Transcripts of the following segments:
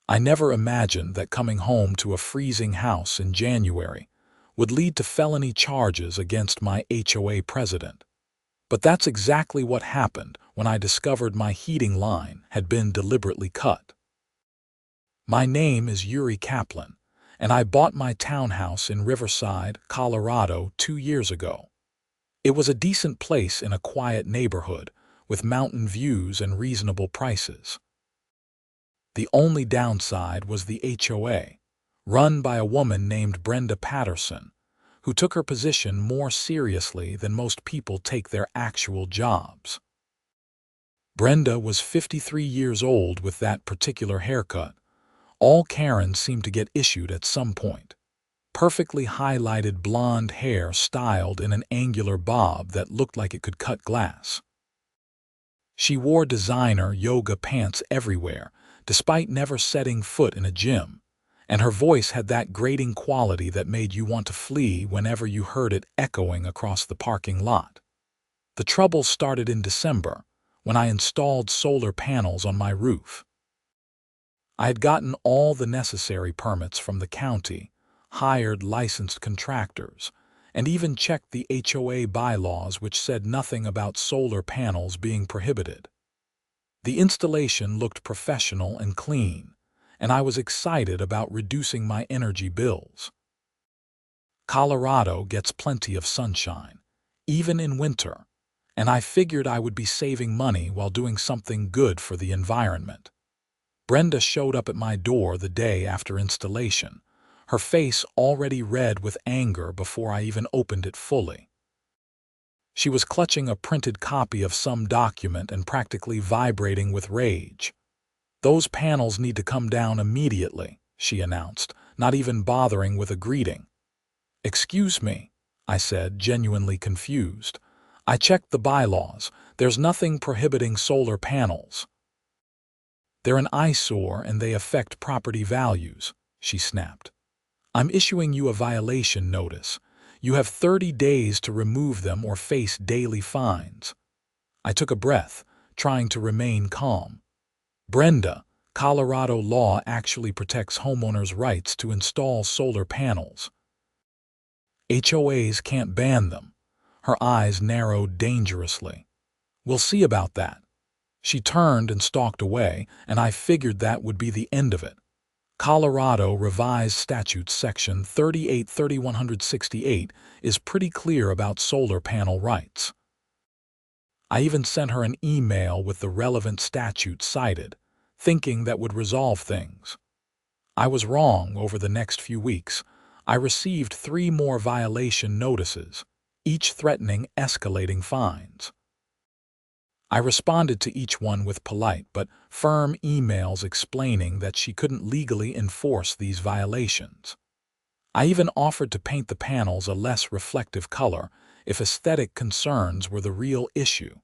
I never imagined that coming home to a freezing house in January would lead to felony charges against my HOA president. But that's exactly what happened when I discovered my heating line had been deliberately cut. My name is Yuri Kaplan, and I bought my townhouse in Riverside, Colorado 2 years ago. It was a decent place in a quiet neighborhood with mountain views and reasonable prices. The only downside was the HOA, run by a woman named Brenda Patterson, who took her position more seriously than most people take their actual jobs. Brenda was 53 years old with that particular haircut. All Karens seem to get issued at some point. Perfectly highlighted blonde hair styled in an angular bob that looked like it could cut glass. She wore designer yoga pants everywhere, despite never setting foot in a gym, and her voice had that grating quality that made you want to flee whenever you heard it echoing across the parking lot. The trouble started in December, when I installed solar panels on my roof. I had gotten all the necessary permits from the county, hired licensed contractors, and even checked the HOA bylaws, which said nothing about solar panels being prohibited. The installation looked professional and clean, and I was excited about reducing my energy bills. Colorado gets plenty of sunshine, even in winter, and I figured I would be saving money while doing something good for the environment. Brenda showed up at my door the day after installation, her face already red with anger before I even opened it fully. She was clutching a printed copy of some document and practically vibrating with rage. "Those panels need to come down immediately," she announced, not even bothering with a greeting. "Excuse me," I said, genuinely confused. "I checked the bylaws. There's nothing prohibiting solar panels." "They're an eyesore and they affect property values," she snapped. "I'm issuing you a violation notice. You have 30 days to remove them or face daily fines." I took a breath, trying to remain calm. "Brenda, Colorado law actually protects homeowners' rights to install solar panels. HOAs can't ban them." Her eyes narrowed dangerously. "We'll see about that." She turned and stalked away, and I figured that would be the end of it. Colorado Revised Statutes Section 383168 is pretty clear about solar panel rights. I even sent her an email with the relevant statute cited, thinking that would resolve things. I was wrong. Over the next few weeks, I received 3 more violation notices, each threatening escalating fines. I responded to each one with polite but firm emails explaining that she couldn't legally enforce these violations. I even offered to paint the panels a less reflective color if aesthetic concerns were the real issue,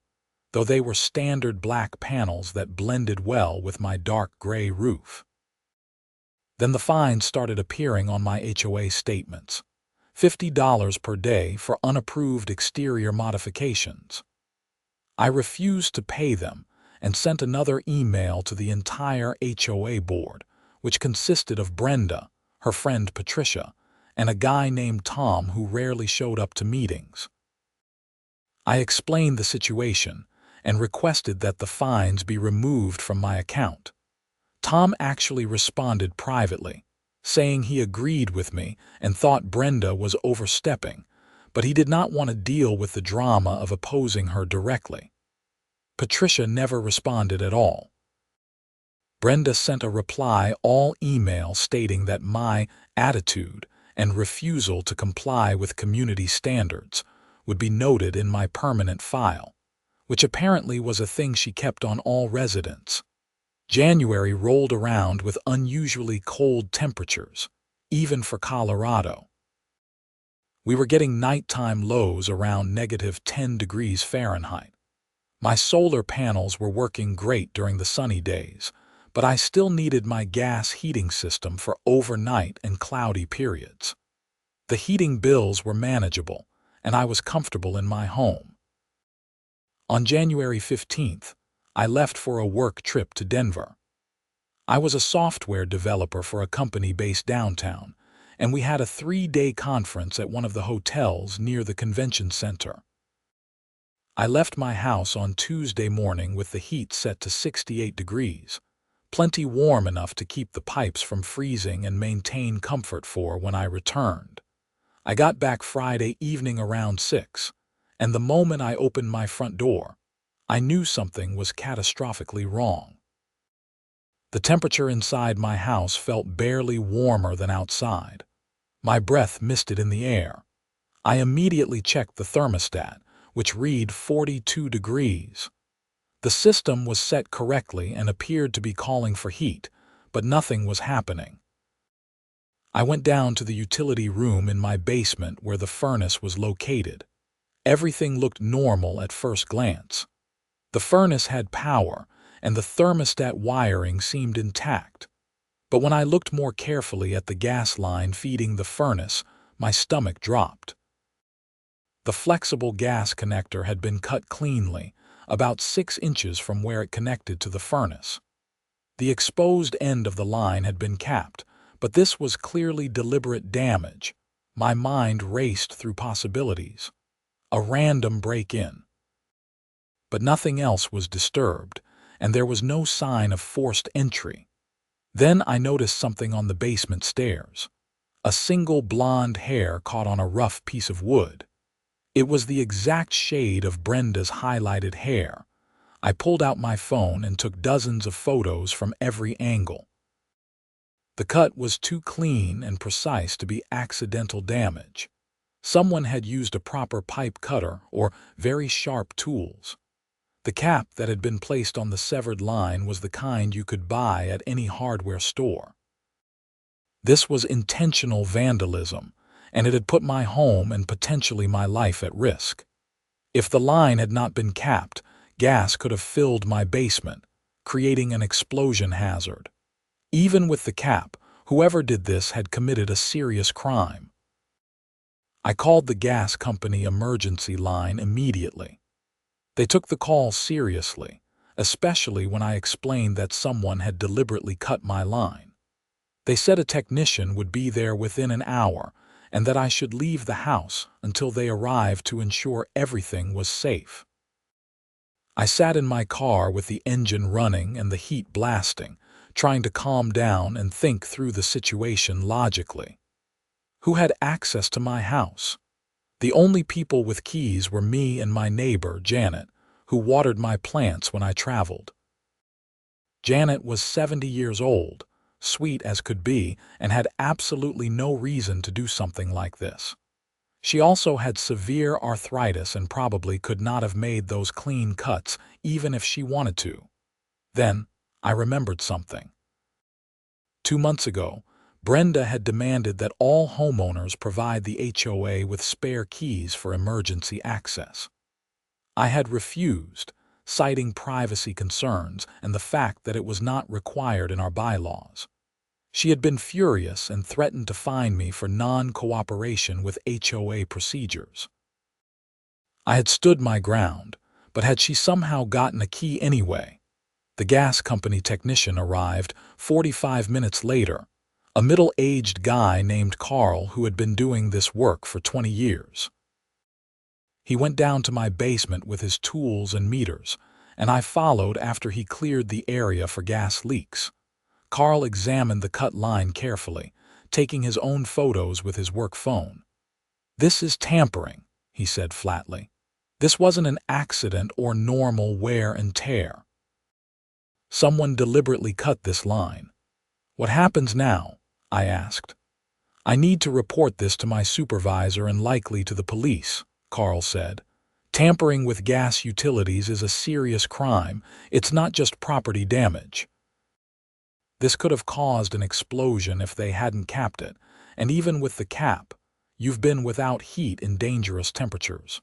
though they were standard black panels that blended well with my dark gray roof. Then the fines started appearing on my HOA statements. $50 per day for unapproved exterior modifications. I refused to pay them and sent another email to the entire HOA board, which consisted of Brenda, her friend Patricia, and a guy named Tom who rarely showed up to meetings. I explained the situation and requested that the fines be removed from my account. Tom actually responded privately, saying he agreed with me and thought Brenda was overstepping, but he did not want to deal with the drama of opposing her directly. Patricia never responded at all. Brenda sent a reply all email stating that my attitude and refusal to comply with community standards would be noted in my permanent file, which apparently was a thing she kept on all residents. January rolled around with unusually cold temperatures, even for Colorado. We were getting nighttime lows around -10 degrees Fahrenheit. My solar panels were working great during the sunny days, but I still needed my gas heating system for overnight and cloudy periods. The heating bills were manageable, and I was comfortable in my home. On January 15th, I left for a work trip to Denver. I was a software developer for a company based downtown, and we had a 3-day conference at one of the hotels near the convention center. I left my house on Tuesday morning with the heat set to 68 degrees, plenty warm enough to keep the pipes from freezing and maintain comfort for when I returned. I got back Friday evening around 6, and the moment I opened my front door, I knew something was catastrophically wrong. The temperature inside my house felt barely warmer than outside. My breath misted in the air. I immediately checked the thermostat, which read 42 degrees. The system was set correctly and appeared to be calling for heat, but nothing was happening. I went down to the utility room in my basement where the furnace was located. Everything looked normal at first glance. The furnace had power, and the thermostat wiring seemed intact. But when I looked more carefully at the gas line feeding the furnace, my stomach dropped. The flexible gas connector had been cut cleanly, about 6 inches from where it connected to the furnace. The exposed end of the line had been capped, but this was clearly deliberate damage. My mind raced through possibilities. A random break-in. But nothing else was disturbed, and there was no sign of forced entry. Then I noticed something on the basement stairs. A single blonde hair caught on a rough piece of wood. It was the exact shade of Brenda's highlighted hair. I pulled out my phone and took dozens of photos from every angle. The cut was too clean and precise to be accidental damage. Someone had used a proper pipe cutter or very sharp tools. The cap that had been placed on the severed line was the kind you could buy at any hardware store. This was intentional vandalism, and it had put my home and potentially my life at risk. If the line had not been capped, gas could have filled my basement, creating an explosion hazard. Even with the cap, whoever did this had committed a serious crime. I called the gas company emergency line immediately. They took the call seriously, especially when I explained that someone had deliberately cut my line. They said a technician would be there within an hour and that I should leave the house until they arrived to ensure everything was safe. I sat in my car with the engine running and the heat blasting, trying to calm down and think through the situation logically. Who had access to my house? The only people with keys were me and my neighbor, Janet, who watered my plants when I traveled. Janet was 70 years old, sweet as could be, and had absolutely no reason to do something like this. She also had severe arthritis and probably could not have made those clean cuts even if she wanted to. Then, I remembered something. 2 months ago, Brenda had demanded that all homeowners provide the HOA with spare keys for emergency access. I had refused, citing privacy concerns and the fact that it was not required in our bylaws. She had been furious and threatened to fine me for non-cooperation with HOA procedures. I had stood my ground, but had she somehow gotten a key anyway? The gas company technician arrived 45 minutes later, a middle-aged guy named Carl who had been doing this work for 20 years. He went down to my basement with his tools and meters, and I followed after he cleared the area for gas leaks. Carl examined the cut line carefully, taking his own photos with his work phone. "This is tampering," he said flatly. "This wasn't an accident or normal wear and tear. Someone deliberately cut this line." "What happens now?" I asked. "I need to report this to my supervisor and likely to the police," Carl said. "Tampering with gas utilities is a serious crime. It's not just property damage. This could have caused an explosion if they hadn't capped it, and even with the cap, you've been without heat in dangerous temperatures.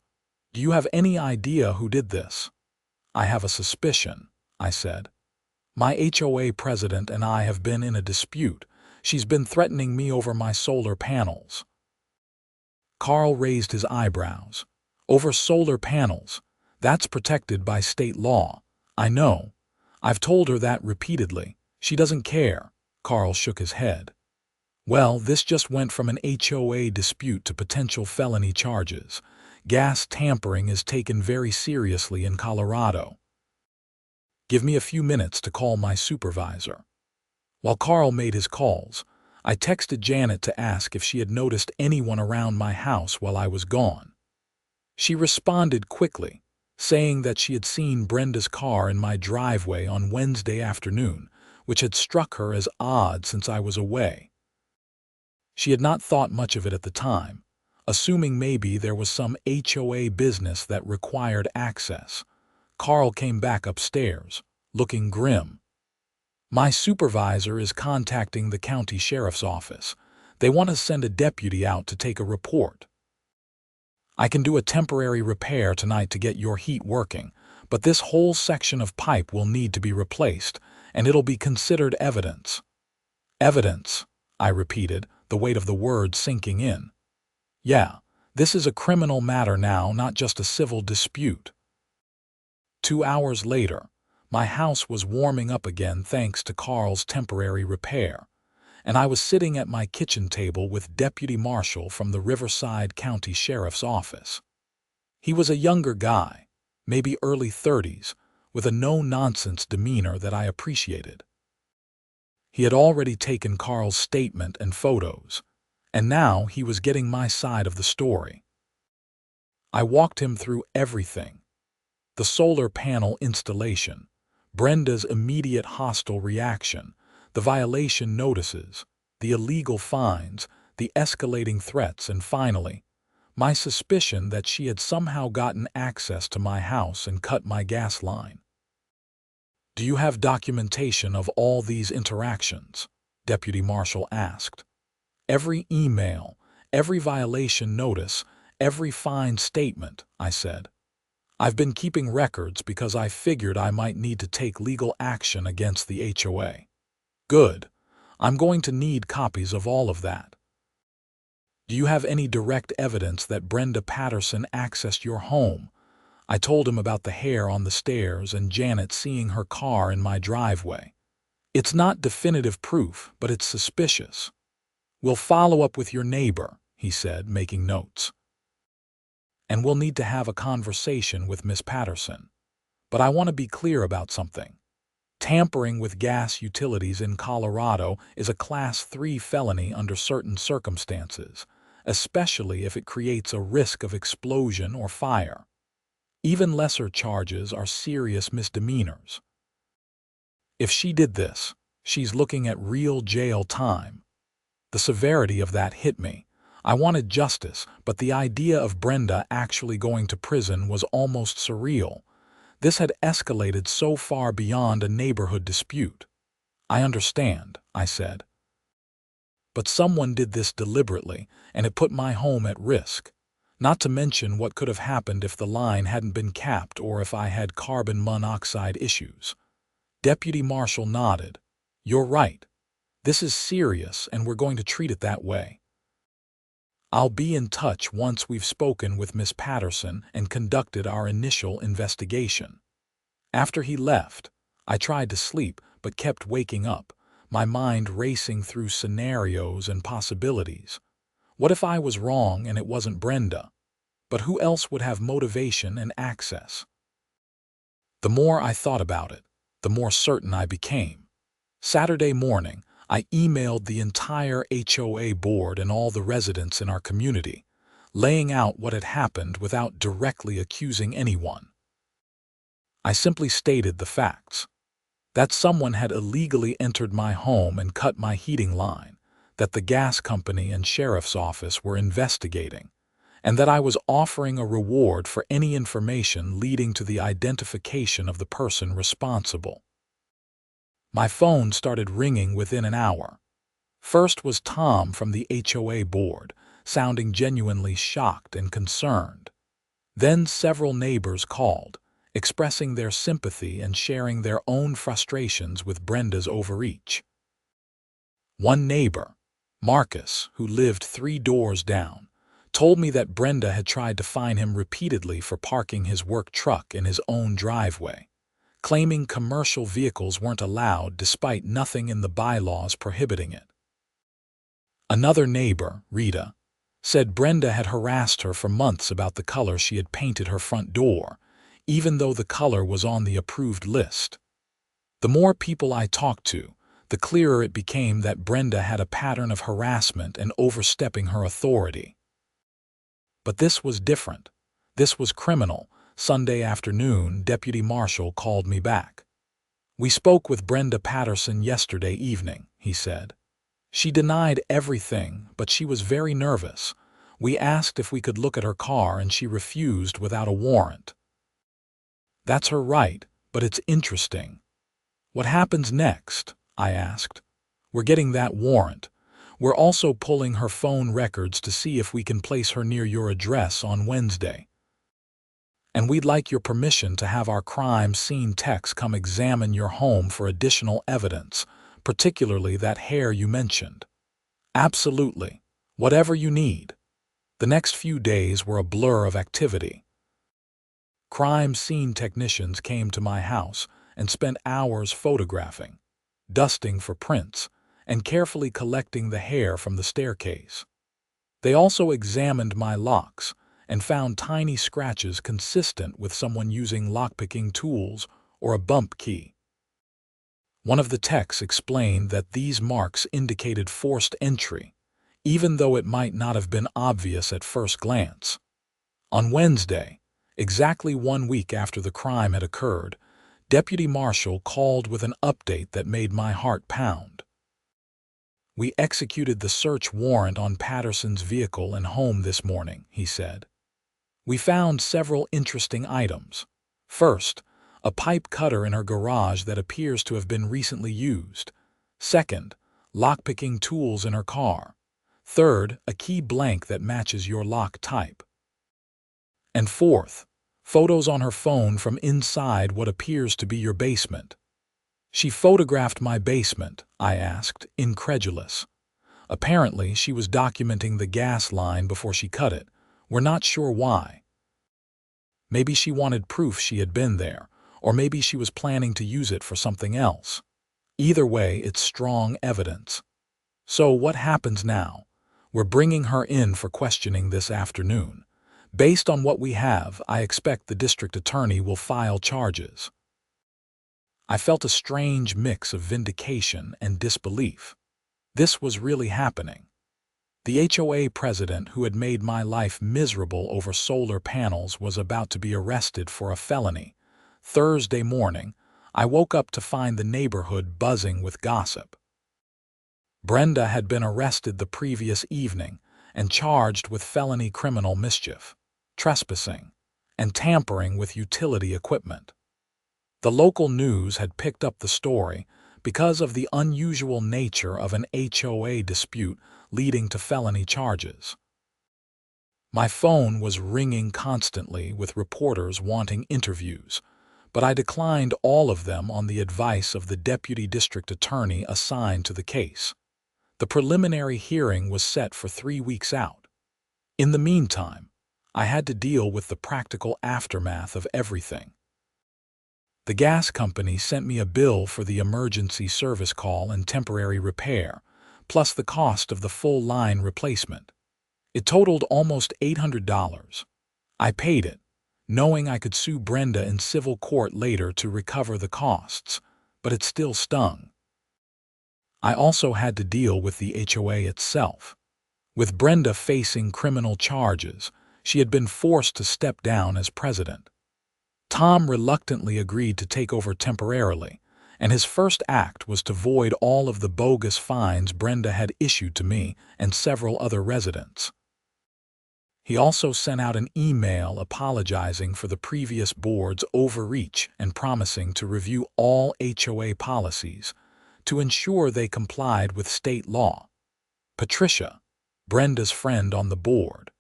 Do you have any idea who did this?" "I have a suspicion," I said. "My HOA president and I have been in a dispute. She's been threatening me over my solar panels." Carl raised his eyebrows. "Over solar panels? That's protected by state law." "I know. I've told her that repeatedly. She doesn't care. Carl shook his head. Well, this just went from an HOA dispute to potential felony charges. Gas tampering is taken very seriously in Colorado. Give me a few minutes to call my supervisor. While Carl made his calls, I texted Janet to ask if she had noticed anyone around my house while I was gone. She responded quickly, saying that she had seen Brenda's car in my driveway on Wednesday afternoon, which had struck her as odd since I was away. She had not thought much of it at the time, assuming maybe there was some HOA business that required access. Carl came back upstairs, looking grim. My supervisor is contacting the county sheriff's office. They want to send a deputy out to take a report. I can do a temporary repair tonight to get your heat working, but this whole section of pipe will need to be replaced, and it'll be considered evidence. Evidence, I repeated, the weight of the word sinking in. Yeah, this is a criminal matter now, not just a civil dispute. 2 hours later, my house was warming up again thanks to Carl's temporary repair, and I was sitting at my kitchen table with Deputy Marshal from the Riverside County Sheriff's Office. He was a younger guy, maybe early 30s, with a no-nonsense demeanor that I appreciated. He had already taken Carl's statement and photos, and now he was getting my side of the story. I walked him through everything: the solar panel installation, Brenda's immediate hostile reaction, the violation notices, the illegal fines, the escalating threats, and finally, my suspicion that she had somehow gotten access to my house and cut my gas line. "Do you have documentation of all these interactions?" Deputy Marshal asked. "Every email, every violation notice, every fine statement," I said. "I've been keeping records because I figured I might need to take legal action against the HOA." "Good. I'm going to need copies of all of that." "Do you have any direct evidence that Brenda Patterson accessed your home?" I told him about the hair on the stairs and Janet seeing her car in my driveway. "It's not definitive proof, but it's suspicious." "We'll follow up with your neighbor," he said, making notes. "And we'll need to have a conversation with Miss Patterson. But I want to be clear about something. Tampering with gas utilities in Colorado is a Class 3 felony under certain circumstances, especially if it creates a risk of explosion or fire. Even lesser charges are serious misdemeanors. If she did this, she's looking at real jail time." The severity of that hit me. I wanted justice, but the idea of Brenda actually going to prison was almost surreal. This had escalated so far beyond a neighborhood dispute. "I understand," I said. "But someone did this deliberately, and it put my home at risk. Not to mention what could have happened if the line hadn't been capped or if I had carbon monoxide issues." Deputy Marshal nodded. "You're right. This is serious, and we're going to treat it that way. I'll be in touch once we've spoken with Miss Patterson and conducted our initial investigation." After he left, I tried to sleep but kept waking up, my mind racing through scenarios and possibilities. What if I was wrong and it wasn't Brenda? But who else would have motivation and access? The more I thought about it, the more certain I became. Saturday morning, I emailed the entire HOA board and all the residents in our community, laying out what had happened without directly accusing anyone. I simply stated the facts: that someone had illegally entered my home and cut my heating line, that the gas company and sheriff's office were investigating, and that I was offering a reward for any information leading to the identification of the person responsible. My phone started ringing within an hour. First was Tom from the HOA board, sounding genuinely shocked and concerned. Then several neighbors called, expressing their sympathy and sharing their own frustrations with Brenda's overreach. One neighbor, Marcus, who lived 3 doors down, told me that Brenda had tried to fine him repeatedly for parking his work truck in his own driveway, claiming commercial vehicles weren't allowed despite nothing in the bylaws prohibiting it. Another neighbor, Rita, said Brenda had harassed her for months about the color she had painted her front door, even though the color was on the approved list. The more people I talked to, the clearer it became that Brenda had a pattern of harassment and overstepping her authority. But this was different. This was criminal. Sunday afternoon, Deputy Marshal called me back. "We spoke with Brenda Patterson yesterday evening," he said. "She denied everything, but she was very nervous. We asked if we could look at her car and she refused without a warrant." "That's her right, but it's interesting." "What happens next?" I asked. "We're getting that warrant. We're also pulling her phone records to see if we can place her near your address on Wednesday. And we'd like your permission to have our crime scene techs come examine your home for additional evidence, particularly that hair you mentioned." "Absolutely. Whatever you need." The next few days were a blur of activity. Crime scene technicians came to my house and spent hours photographing, dusting for prints, and carefully collecting the hair from the staircase. They also examined my locks and found tiny scratches consistent with someone using lockpicking tools or a bump key. One of the techs explained that these marks indicated forced entry, even though it might not have been obvious at first glance. On Wednesday, exactly 1 week after the crime had occurred, Deputy Marshal called with an update that made my heart pound. "We executed the search warrant on Patterson's vehicle and home this morning," he said. "We found several interesting items. First, a pipe cutter in her garage that appears to have been recently used. Second, lockpicking tools in her car. Third, a key blank that matches your lock type. And fourth, photos on her phone from inside what appears to be your basement." "She photographed my basement?" I asked, incredulous. "Apparently, she was documenting the gas line before she cut it. We're not sure why. Maybe she wanted proof she had been there, or maybe she was planning to use it for something else. Either way, it's strong evidence. So what happens now? We're bringing her in for questioning this afternoon. Based on what we have, I expect the district attorney will file charges." I felt a strange mix of vindication and disbelief. This was really happening. The HOA president who had made my life miserable over solar panels was about to be arrested for a felony. Thursday morning, I woke up to find the neighborhood buzzing with gossip. Brenda had been arrested the previous evening and charged with felony criminal mischief, trespassing, and tampering with utility equipment. The local news had picked up the story because of the unusual nature of an HOA dispute leading to felony charges. My phone was ringing constantly with reporters wanting interviews, but I declined all of them on the advice of the deputy district attorney assigned to the case. The preliminary hearing was set for 3 weeks out. In the meantime, I had to deal with the practical aftermath of everything. The gas company sent me a bill for the emergency service call and temporary repair, plus the cost of the full line replacement. It totaled almost $800. I paid it, knowing I could sue Brenda in civil court later to recover the costs, but it still stung. I also had to deal with the HOA itself. With Brenda facing criminal charges, she had been forced to step down as president. Tom reluctantly agreed to take over temporarily, and his first act was to void all of the bogus fines Brenda had issued to me and several other residents. He also sent out an email apologizing for the previous board's overreach and promising to review all HOA policies to ensure they complied with state law. Patricia, Brenda's friend on the board,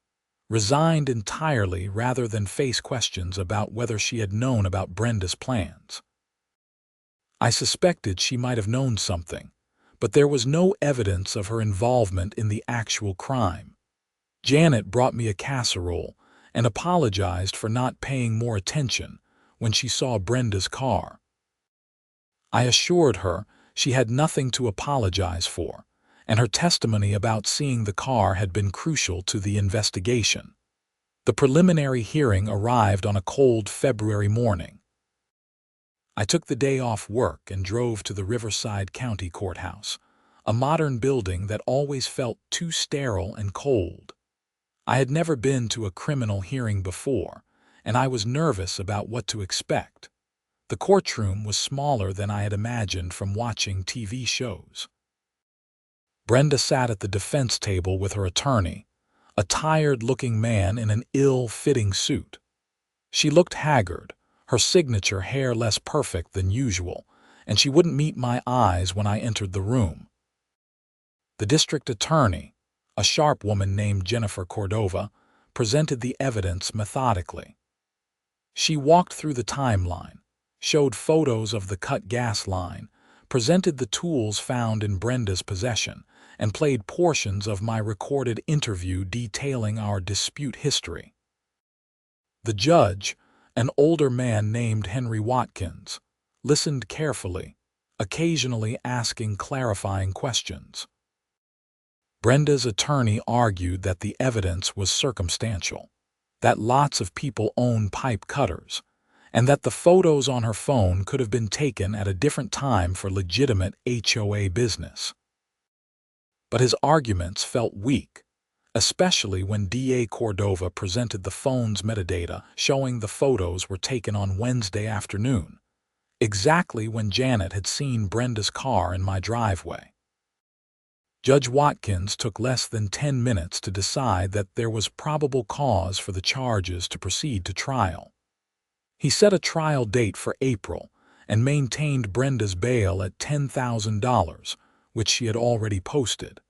resigned entirely rather than face questions about whether she had known about Brenda's plans. I suspected she might have known something, but there was no evidence of her involvement in the actual crime. Janet brought me a casserole and apologized for not paying more attention when she saw Brenda's car. I assured her she had nothing to apologize for, and her testimony about seeing the car had been crucial to the investigation. The preliminary hearing arrived on a cold February morning. I took the day off work and drove to the Riverside County Courthouse, a modern building that always felt too sterile and cold. I had never been to a criminal hearing before, and I was nervous about what to expect. The courtroom was smaller than I had imagined from watching TV shows. Brenda sat at the defense table with her attorney, a tired-looking man in an ill-fitting suit. She looked haggard, her signature hair less perfect than usual, and she wouldn't meet my eyes when I entered the room. The district attorney, a sharp woman named Jennifer Cordova, presented the evidence methodically. She walked through the timeline, showed photos of the cut gas line, presented the tools found in Brenda's possession, and played portions of my recorded interview detailing our dispute history. The judge, an older man named Henry Watkins, listened carefully, occasionally asking clarifying questions. Brenda's attorney argued that the evidence was circumstantial, that lots of people own pipe cutters, and that the photos on her phone could have been taken at a different time for legitimate HOA business. But his arguments felt weak, especially when DA Cordova presented the phone's metadata showing the photos were taken on Wednesday afternoon, exactly when Janet had seen Brenda's car in my driveway. Judge Watkins took less than 10 minutes to decide that there was probable cause for the charges to proceed to trial. He set a trial date for April and maintained Brenda's bail at $10,000, which she had already posted.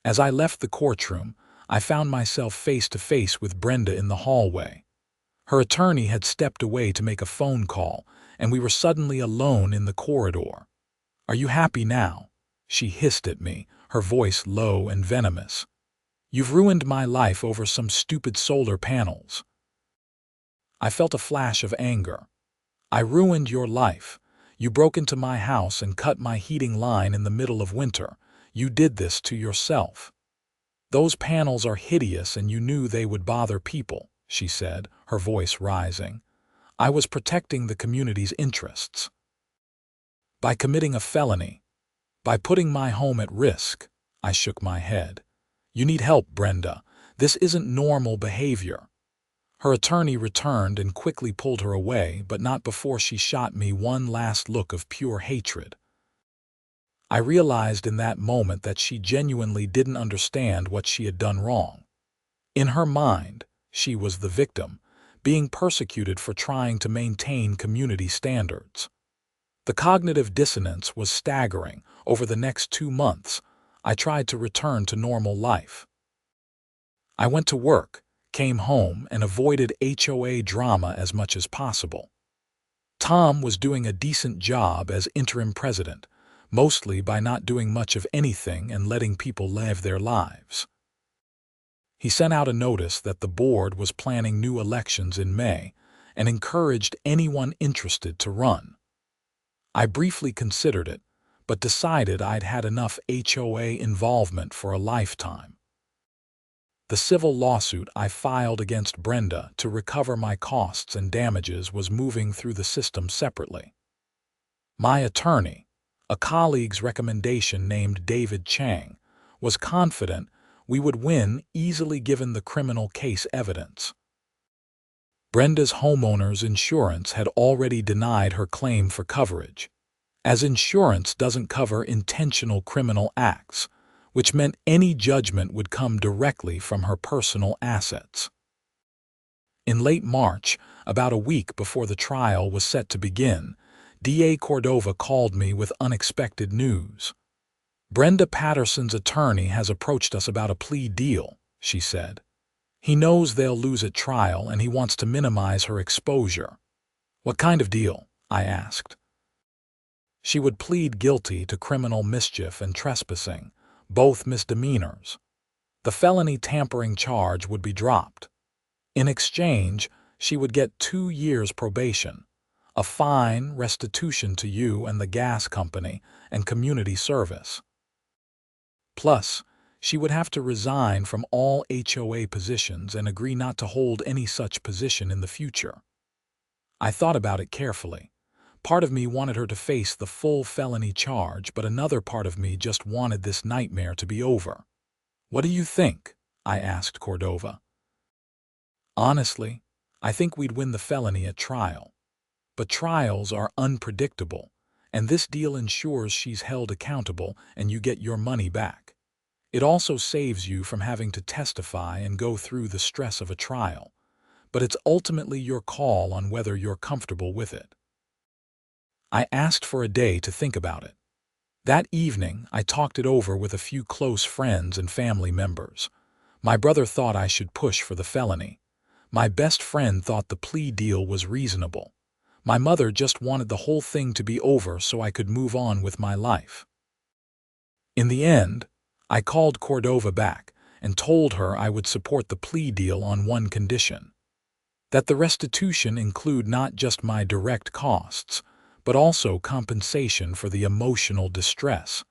As I left the courtroom, I found myself face to face with Brenda in the hallway. Her attorney had stepped away to make a phone call, and we were suddenly alone in the corridor. "Are you happy now?" she hissed at me, her voice low and venomous. "You've ruined my life over some stupid solar panels." I felt a flash of anger. "I ruined your life. You broke into my house and cut my heating line in the middle of winter. You did this to yourself." "Those panels are hideous and you knew they would bother people," she said, her voice rising. "I was protecting the community's interests. By committing a felony. By putting my home at risk." I shook my head. "You need help, Brenda. This isn't normal behavior." Her attorney returned and quickly pulled her away, but not before she shot me one last look of pure hatred. I realized in that moment that she genuinely didn't understand what she had done wrong. In her mind, she was the victim, being persecuted for trying to maintain community standards. The cognitive dissonance was staggering. Over the next 2 months, I tried to return to normal life. I went to work, came home, and avoided HOA drama as much as possible. Tom was doing a decent job as interim president, mostly by not doing much of anything and letting people live their lives. He sent out a notice that the board was planning new elections in May and encouraged anyone interested to run. I briefly considered it, but decided I'd had enough HOA involvement for a lifetime. The civil lawsuit I filed against Brenda to recover my costs and damages was moving through the system separately. My attorney, a colleague's recommendation named David Chang, was confident we would win easily given the criminal case evidence. Brenda's homeowner's insurance had already denied her claim for coverage, as insurance doesn't cover intentional criminal acts, which meant any judgment would come directly from her personal assets. In late March, about a week before the trial was set to begin, DA Cordova called me with unexpected news. "Brenda Patterson's attorney has approached us about a plea deal," she said. "He knows they'll lose at trial and he wants to minimize her exposure." "What kind of deal?" I asked. "She would plead guilty to criminal mischief and trespassing, both misdemeanors. The felony tampering charge would be dropped. In exchange, she would get 2 years probation, a fine, restitution to you and the gas company, and community service. Plus, she would have to resign from all HOA positions and agree not to hold any such position in the future. I thought about it carefully. Part of me wanted her to face the full felony charge, but another part of me just wanted this nightmare to be over. "What do you think?" I asked Cordova. "Honestly, I think we'd win the felony at trial. But trials are unpredictable, and this deal ensures she's held accountable and you get your money back. It also saves you from having to testify and go through the stress of a trial, but it's ultimately your call on whether you're comfortable with it." I asked for a day to think about it. That evening, I talked it over with a few close friends and family members. My brother thought I should push for the felony. My best friend thought the plea deal was reasonable. My mother just wanted the whole thing to be over so I could move on with my life. In the end, I called Cordova back and told her I would support the plea deal on one condition: that the restitution include not just my direct costs, but also compensation for the emotional distress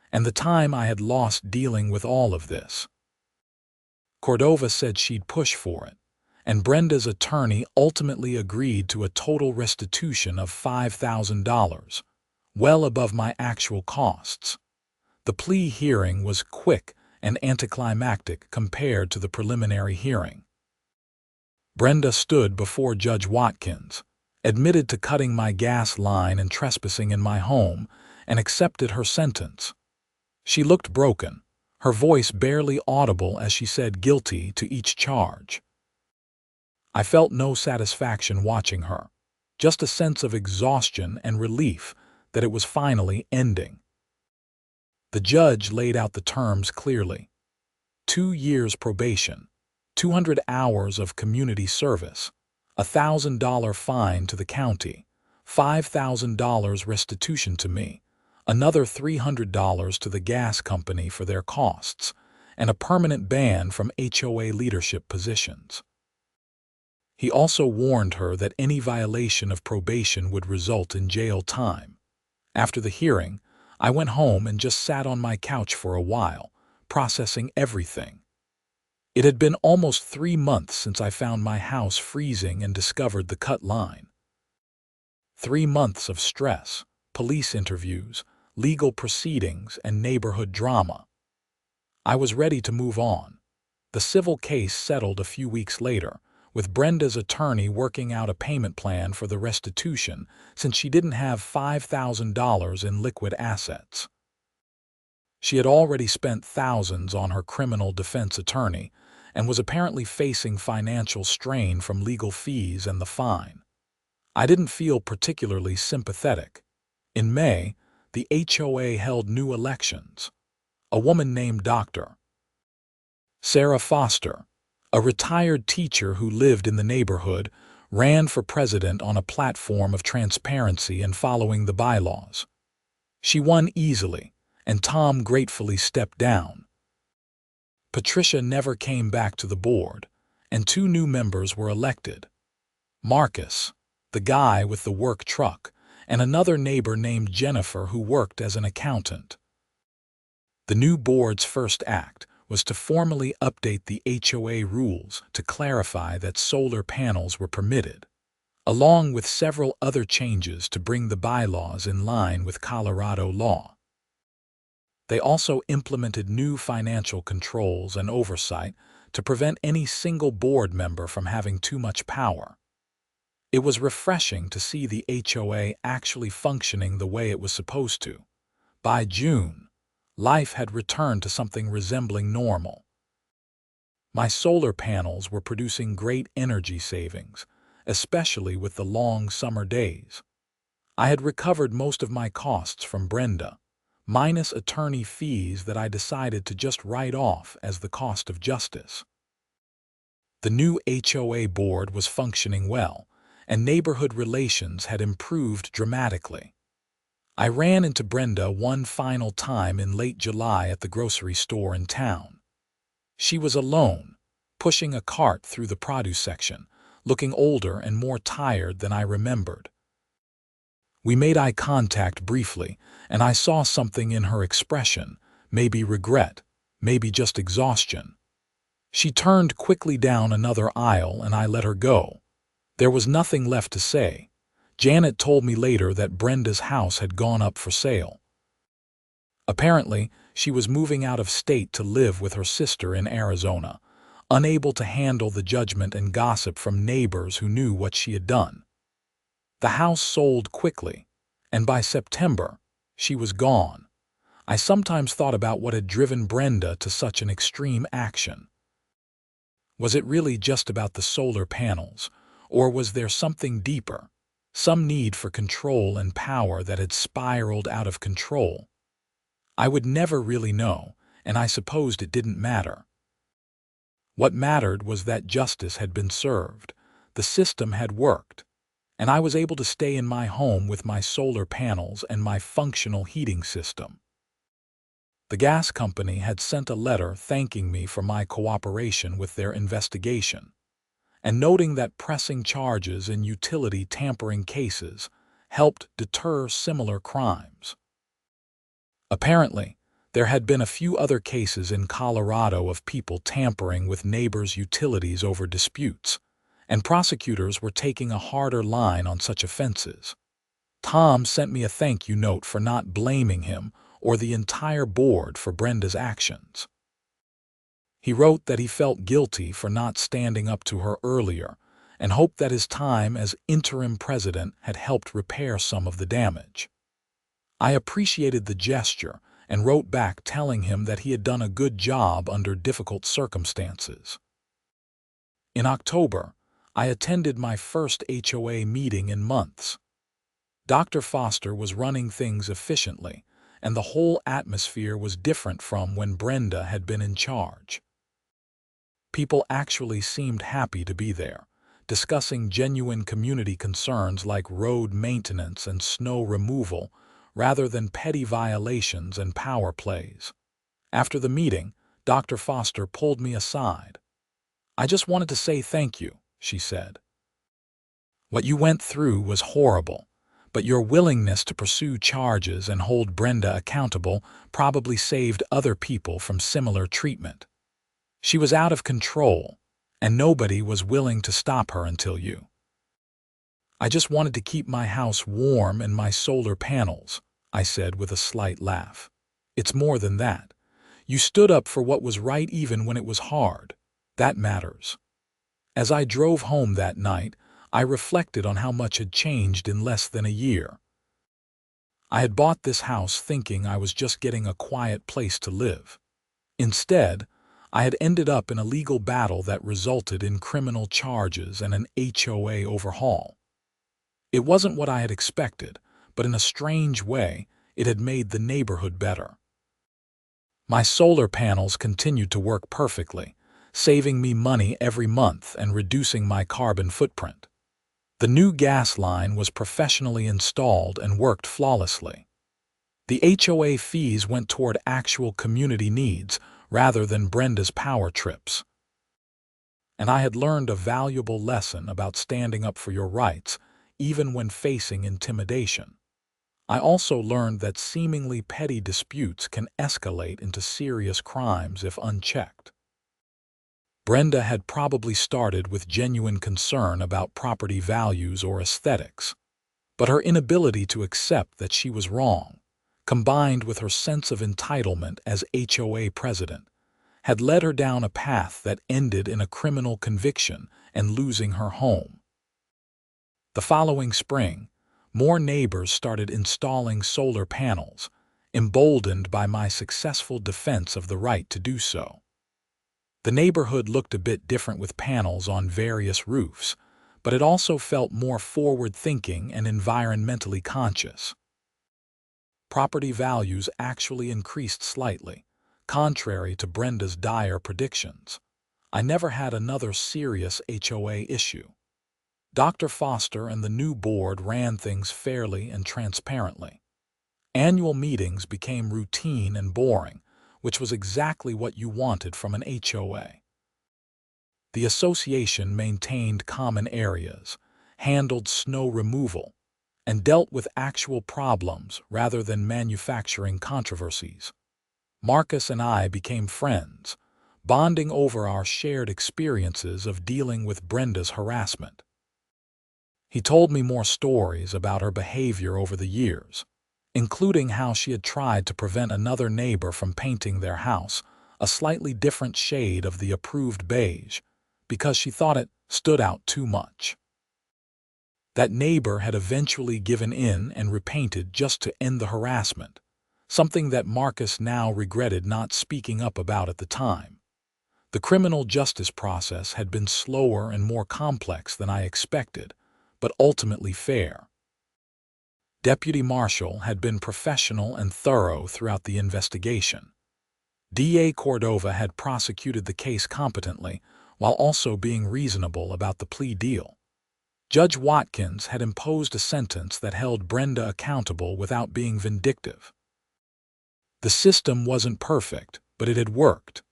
and the time I had lost dealing with all of this. Cordova said she'd push for it, and Brenda's attorney ultimately agreed to a total restitution of $5,000, well above my actual costs. The plea hearing was quick and anticlimactic compared to the preliminary hearing. Brenda stood before Judge Watkins, admitted to cutting my gas line and trespassing in my home, and accepted her sentence. She looked broken, her voice barely audible as she said guilty to each charge. I felt no satisfaction watching her, just a sense of exhaustion and relief that it was finally ending. The judge laid out the terms clearly: 2 years probation, 200 hours of community service, a $1,000 fine to the county, $5,000 restitution to me, another $300 to the gas company for their costs, and a permanent ban from HOA leadership positions. He also warned her that any violation of probation would result in jail time. After the hearing, I went home and just sat on my couch for a while, processing everything. It had been almost 3 months since I found my house freezing and discovered the cut line. 3 months of stress, police interviews, legal proceedings, and neighborhood drama. I was ready to move on. The civil case settled a few weeks later, with Brenda's attorney working out a payment plan for the restitution since she didn't have $5,000 in liquid assets. She had already spent thousands on her criminal defense attorney and was apparently facing financial strain from legal fees and the fine. I didn't feel particularly sympathetic. In May, the HOA held new elections. A woman named Dr. Sarah Foster, a retired teacher who lived in the neighborhood, ran for president on a platform of transparency and following the bylaws. She won easily, and Tom gratefully stepped down. Patricia never came back to the board, and 2 new members were elected: Marcus, the guy with the work truck, and another neighbor named Jennifer who worked as an accountant. The new board's first act was to formally update the HOA rules to clarify that solar panels were permitted, along with several other changes to bring the bylaws in line with Colorado law. They also implemented new financial controls and oversight to prevent any single board member from having too much power. It was refreshing to see the HOA actually functioning the way it was supposed to. By June, life had returned to something resembling normal. My solar panels were producing great energy savings, especially with the long summer days. I had recovered most of my costs from Brenda, minus attorney fees that I decided to just write off as the cost of justice. The new HOA board was functioning well, and neighborhood relations had improved dramatically. I ran into Brenda one final time in late July at the grocery store in town. She was alone, pushing a cart through the produce section, looking older and more tired than I remembered. We made eye contact briefly, and I saw something in her expression, maybe regret, maybe just exhaustion. She turned quickly down another aisle and I let her go. There was nothing left to say. Janet told me later that Brenda's house had gone up for sale. Apparently, she was moving out of state to live with her sister in Arizona, unable to handle the judgment and gossip from neighbors who knew what she had done. The house sold quickly, and by September, she was gone. I sometimes thought about what had driven Brenda to such an extreme action. Was it really just about the solar panels, or was there something deeper, some need for control and power that had spiraled out of control? I would never really know, and I supposed it didn't matter. What mattered was that justice had been served, the system had worked, and I was able to stay in my home with my solar panels and my functional heating system. The gas company had sent a letter thanking me for my cooperation with their investigation, and noting that pressing charges in utility tampering cases helped deter similar crimes. Apparently, there had been a few other cases in Colorado of people tampering with neighbors' utilities over disputes, and prosecutors were taking a harder line on such offenses. Tom sent me a thank you note for not blaming him or the entire board for Brenda's actions. He wrote that he felt guilty for not standing up to her earlier and hoped that his time as interim president had helped repair some of the damage. I appreciated the gesture and wrote back telling him that he had done a good job under difficult circumstances. In October, I attended my first HOA meeting in months. Dr. Foster was running things efficiently, and the whole atmosphere was different from when Brenda had been in charge. People actually seemed happy to be there, discussing genuine community concerns like road maintenance and snow removal, rather than petty violations and power plays. After the meeting, Dr. Foster pulled me aside. "I just wanted to say thank you," she said. "What you went through was horrible, but your willingness to pursue charges and hold Brenda accountable probably saved other people from similar treatment. She was out of control, and nobody was willing to stop her until you. I just wanted to keep my house warm and my solar panels," I said with a slight laugh. "It's more than that. You stood up for what was right even when it was hard. That matters." As I drove home that night, I reflected on how much had changed in less than a year. I had bought this house thinking I was just getting a quiet place to live. Instead, I had ended up in a legal battle that resulted in criminal charges and an HOA overhaul. It wasn't what I had expected, but in a strange way, it had made the neighborhood better. My solar panels continued to work perfectly, saving me money every month and reducing my carbon footprint. The new gas line was professionally installed and worked flawlessly. The HOA fees went toward actual community needs rather than Brenda's power trips. And I had learned a valuable lesson about standing up for your rights, even when facing intimidation. I also learned that seemingly petty disputes can escalate into serious crimes if unchecked. Brenda had probably started with genuine concern about property values or aesthetics, but her inability to accept that she was wrong, combined with her sense of entitlement as HOA president, had led her down a path that ended in a criminal conviction and losing her home. The following spring, more neighbors started installing solar panels, emboldened by my successful defense of the right to do so. The neighborhood looked a bit different with panels on various roofs, but it also felt more forward-thinking and environmentally conscious. Property values actually increased slightly, contrary to Brenda's dire predictions. I never had another serious HOA issue. Dr. Foster and the new board ran things fairly and transparently. Annual meetings became routine and boring, which was exactly what you wanted from an HOA. The association maintained common areas, handled snow removal, and dealt with actual problems rather than manufacturing controversies. Marcus and I became friends, bonding over our shared experiences of dealing with Brenda's harassment. He told me more stories about her behavior over the years, including how she had tried to prevent another neighbor from painting their house a slightly different shade of the approved beige because she thought it stood out too much. That neighbor had eventually given in and repainted just to end the harassment, something that Marcus now regretted not speaking up about at the time. The criminal justice process had been slower and more complex than I expected, but ultimately fair. Deputy Marshal had been professional and thorough throughout the investigation. DA Cordova had prosecuted the case competently while also being reasonable about the plea deal. Judge Watkins had imposed a sentence that held Brenda accountable without being vindictive. The system wasn't perfect, but it had worked.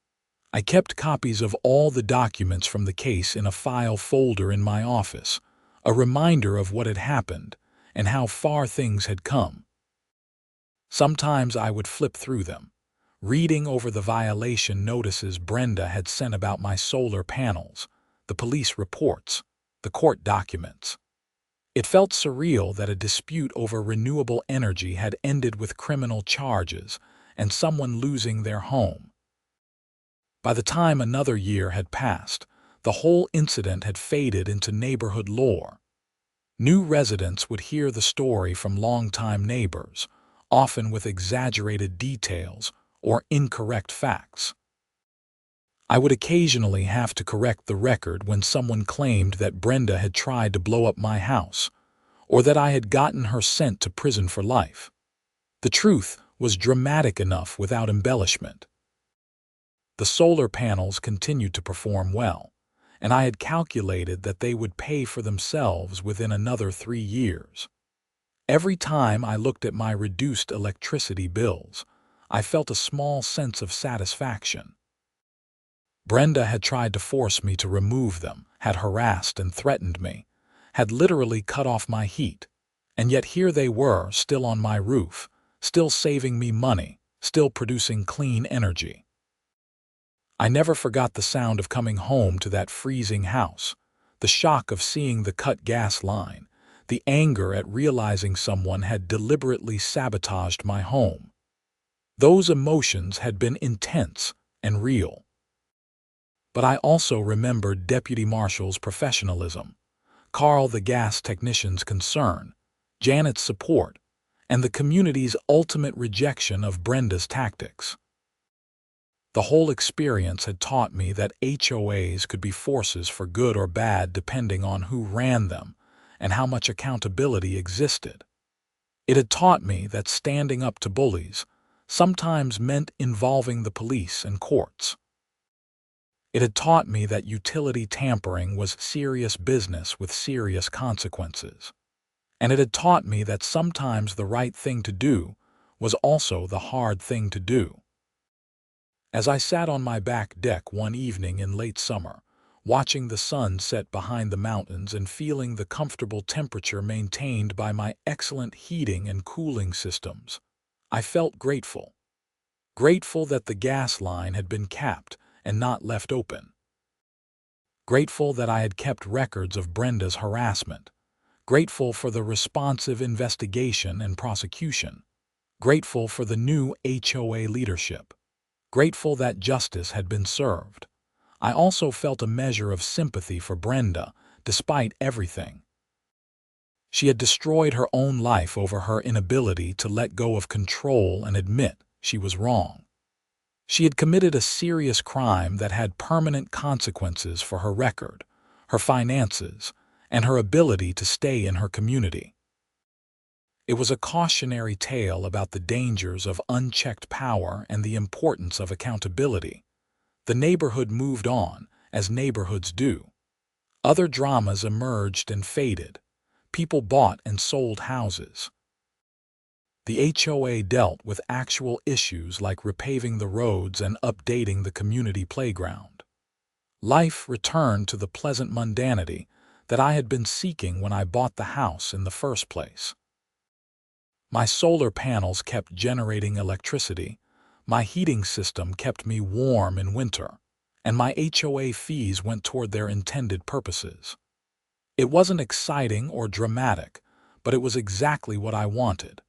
I kept copies of all the documents from the case in a file folder in my office, a reminder of what had happened and how far things had come. Sometimes I would flip through them, reading over the violation notices Brenda had sent about my solar panels, the police reports, the court documents. It felt surreal that a dispute over renewable energy had ended with criminal charges and someone losing their home. By the time another year had passed, the whole incident had faded into neighborhood lore. New residents would hear the story from longtime neighbors, often with exaggerated details or incorrect facts. I would occasionally have to correct the record when someone claimed that Brenda had tried to blow up my house, or that I had gotten her sent to prison for life. The truth was dramatic enough without embellishment. The solar panels continued to perform well, and I had calculated that they would pay for themselves within another 3 years. Every time I looked at my reduced electricity bills, I felt a small sense of satisfaction. Brenda had tried to force me to remove them, had harassed and threatened me, had literally cut off my heat, and yet here they were, still on my roof, still saving me money, still producing clean energy. I never forgot the sound of coming home to that freezing house, the shock of seeing the cut gas line, the anger at realizing someone had deliberately sabotaged my home. Those emotions had been intense and real. But I also remembered Deputy Marshal's professionalism, Carl the gas technician's concern, Janet's support, and the community's ultimate rejection of Brenda's tactics. The whole experience had taught me that HOAs could be forces for good or bad depending on who ran them and how much accountability existed. It had taught me that standing up to bullies sometimes meant involving the police and courts. It had taught me that utility tampering was serious business with serious consequences. And it had taught me that sometimes the right thing to do was also the hard thing to do. As I sat on my back deck one evening in late summer, watching the sun set behind the mountains and feeling the comfortable temperature maintained by my excellent heating and cooling systems, I felt grateful. Grateful that the gas line had been capped and not left open. Grateful that I had kept records of Brenda's harassment. Grateful for the responsive investigation and prosecution. Grateful for the new HOA leadership. Grateful that justice had been served. I also felt a measure of sympathy for Brenda, despite everything. She had destroyed her own life over her inability to let go of control and admit she was wrong. She had committed a serious crime that had permanent consequences for her record, her finances, and her ability to stay in her community. It was a cautionary tale about the dangers of unchecked power and the importance of accountability. The neighborhood moved on, as neighborhoods do. Other dramas emerged and faded. People bought and sold houses. The HOA dealt with actual issues like repaving the roads and updating the community playground. Life returned to the pleasant mundanity that I had been seeking when I bought the house in the first place. My solar panels kept generating electricity, my heating system kept me warm in winter, and my HOA fees went toward their intended purposes. It wasn't exciting or dramatic, but it was exactly what I wanted.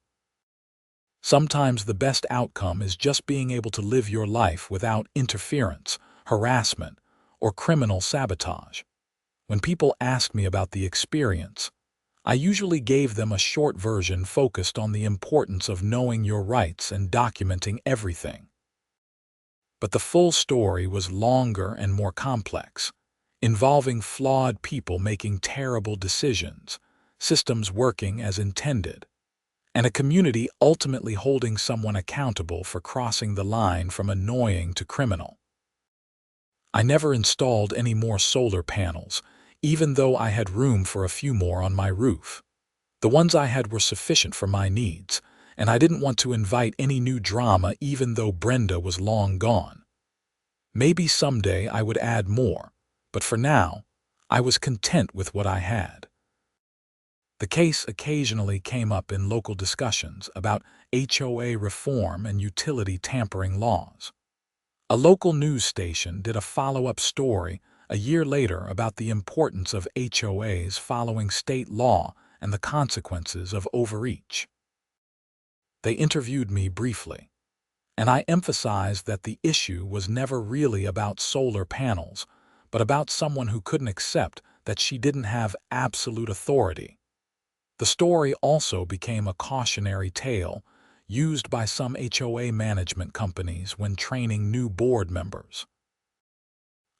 Sometimes the best outcome is just being able to live your life without interference, harassment, or criminal sabotage. When people ask me about the experience, I usually gave them a short version focused on the importance of knowing your rights and documenting everything. But the full story was longer and more complex, involving flawed people making terrible decisions, systems working as intended, and a community ultimately holding someone accountable for crossing the line from annoying to criminal. I never installed any more solar panels, even though I had room for a few more on my roof. The ones I had were sufficient for my needs, and I didn't want to invite any new drama even though Brenda was long gone. Maybe someday I would add more, but for now, I was content with what I had. The case occasionally came up in local discussions about HOA reform and utility tampering laws. A local news station did a follow-up story a year later about the importance of HOAs following state law and the consequences of overreach. They interviewed me briefly, and I emphasized that the issue was never really about solar panels, but about someone who couldn't accept that she didn't have absolute authority. The story also became a cautionary tale used by some HOA management companies when training new board members.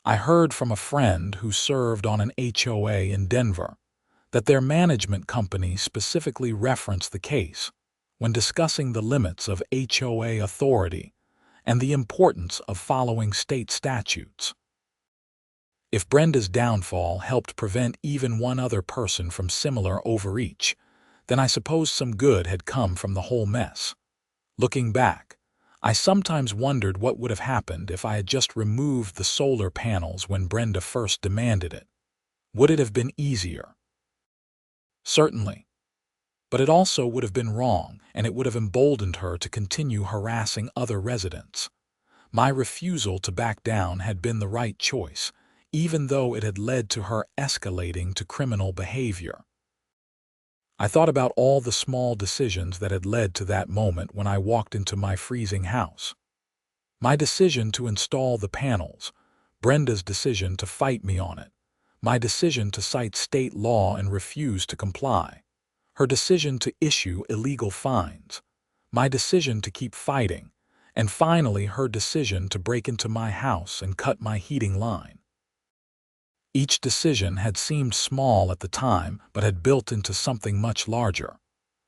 I heard from a friend who served on an HOA in Denver that their management company specifically referenced the case when discussing the limits of HOA authority and the importance of following state statutes. If Brenda's downfall helped prevent even one other person from similar overreach, then I suppose some good had come from the whole mess. Looking back, I sometimes wondered what would have happened if I had just removed the solar panels when Brenda first demanded it. Would it have been easier? Certainly. But it also would have been wrong, and it would have emboldened her to continue harassing other residents. My refusal to back down had been the right choice, even though it had led to her escalating to criminal behavior. I thought about all the small decisions that had led to that moment when I walked into my freezing house. My decision to install the panels, Brenda's decision to fight me on it, my decision to cite state law and refuse to comply, her decision to issue illegal fines, my decision to keep fighting, and finally her decision to break into my house and cut my heating line. Each decision had seemed small at the time but had built into something much larger.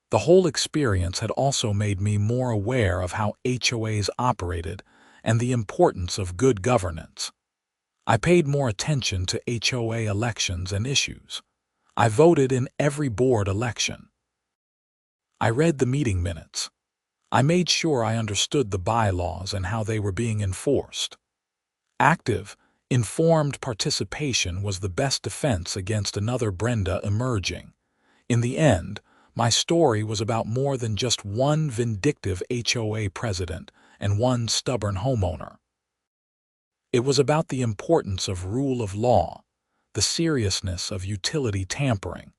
The whole experience had also made me more aware of how HOAs operated and the importance of good governance. I paid more attention to HOA elections and issues. I voted in every board election. I read the meeting minutes. I made sure I understood the bylaws and how they were being enforced. Active, informed participation was the best defense against another Brenda emerging. In the end, my story was about more than just one vindictive HOA president and one stubborn homeowner. It was about the importance of rule of law, the seriousness of utility tampering,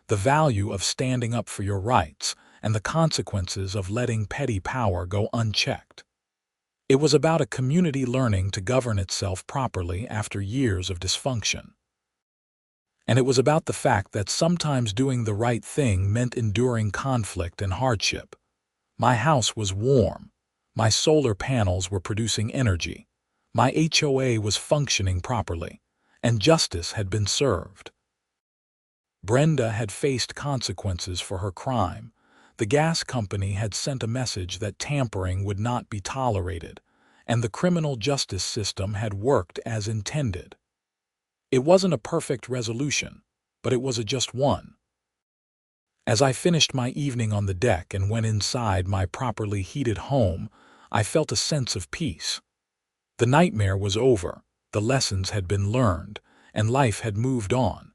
the value of standing up for your rights, and the consequences of letting petty power go unchecked. It was about a community learning to govern itself properly after years of dysfunction. And it was about the fact that sometimes doing the right thing meant enduring conflict and hardship. My house was warm. My solar panels were producing energy. My HOA was functioning properly, and justice had been served. Brenda had faced consequences for her crime. The gas company had sent a message that tampering would not be tolerated, and the criminal justice system had worked as intended. It wasn't a perfect resolution, but it was a just one. As I finished my evening on the deck and went inside my properly heated home, I felt a sense of peace. The nightmare was over, the lessons had been learned, and life had moved on.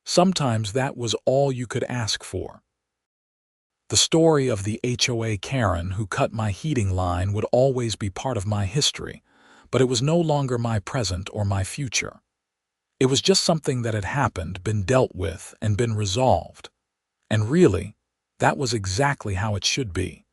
Sometimes that was all you could ask for. The story of the HOA Karen who cut my heating line would always be part of my history, but it was no longer my present or my future. It was just something that had happened, been dealt with, and been resolved. And really, that was exactly how it should be.